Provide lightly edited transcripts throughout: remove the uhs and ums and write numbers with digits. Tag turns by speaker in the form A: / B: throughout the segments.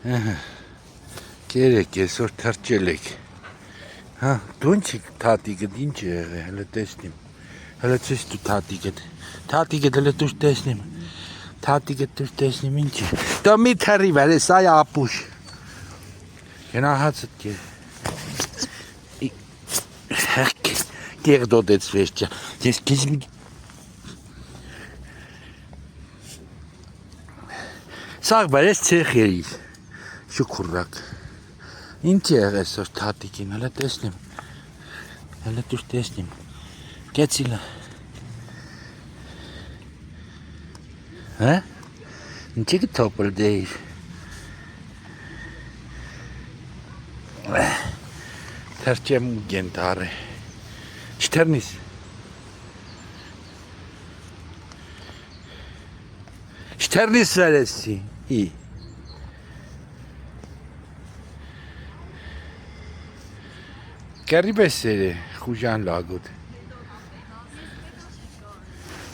A: Գերեք այսօր թրջել եք։ Հա, դու ինչի թատիկը ինչ է եղել, հələ տեսնեմ։ Հələ ցես դու թատիկը։ Թատիկը հələ դու տեսնեմ։ Թատիկը դու տեսնեմ ինչ է։ Դա մի թարի վարե, սա է ապուշ։ Գնահացդ կե։ Գերդոդեց վերջա։ Ես քեզ մի Սա վարես ցեխերից։ Շուքուրակ։ Ինչ է եղել այսօր թատիկին, հələ տեսնեմ։ Հələ դու տեսնեմ։ Կեցիլա։ Հա? Ինչի՞ կթոփել դեիր։ Թրջեմ գենտարը։ Չթերնիս։ Չթերնիս սարեսի։ Ի։ Կերի բեսեր է, խուժան լագոտ։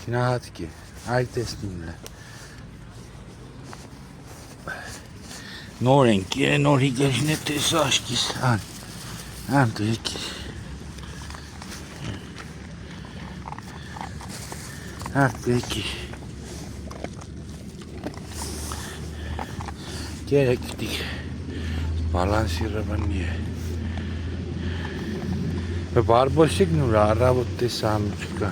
A: Գնահատք է, այլ տեսնիմն է։ Նոր ենք, նորի գեժն է տես աշկիս, ան դու եկի։ Դու եկի։ Գերեք վտիկ, բալանսի ռվնի է։ Բարբոշիկն ուր առավոտ տեսան չկա։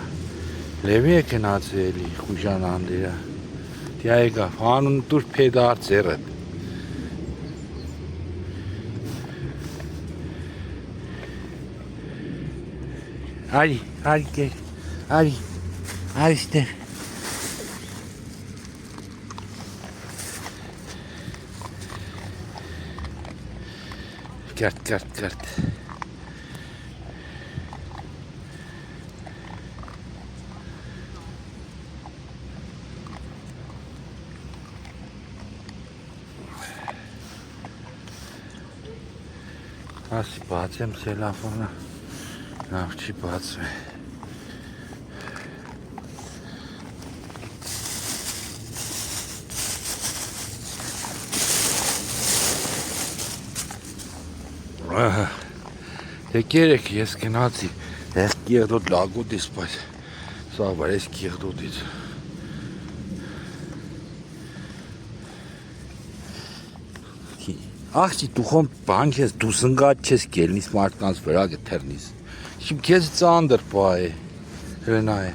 A: Լևի է կնացել էլի խուժան անդերա։ Դիա եկավ, հանուն դուր պեդար ծերըտ։ Արի կեր, արի ստեղ։ Կերտ։ Ասի բացեմ սելաֆոնը, նավ չի բացվի։ Եկերեք ես կնացի, ես կեղդոտ լագոտ ես պայս, սա վար ես կեղդոտ ես։ Աղջի դու խոմ բան ես, դու սնգատ չես կելնիս մարդկանց վրա գթերնիս։ Իմ քեզ ծանդր պա է, հրենա է։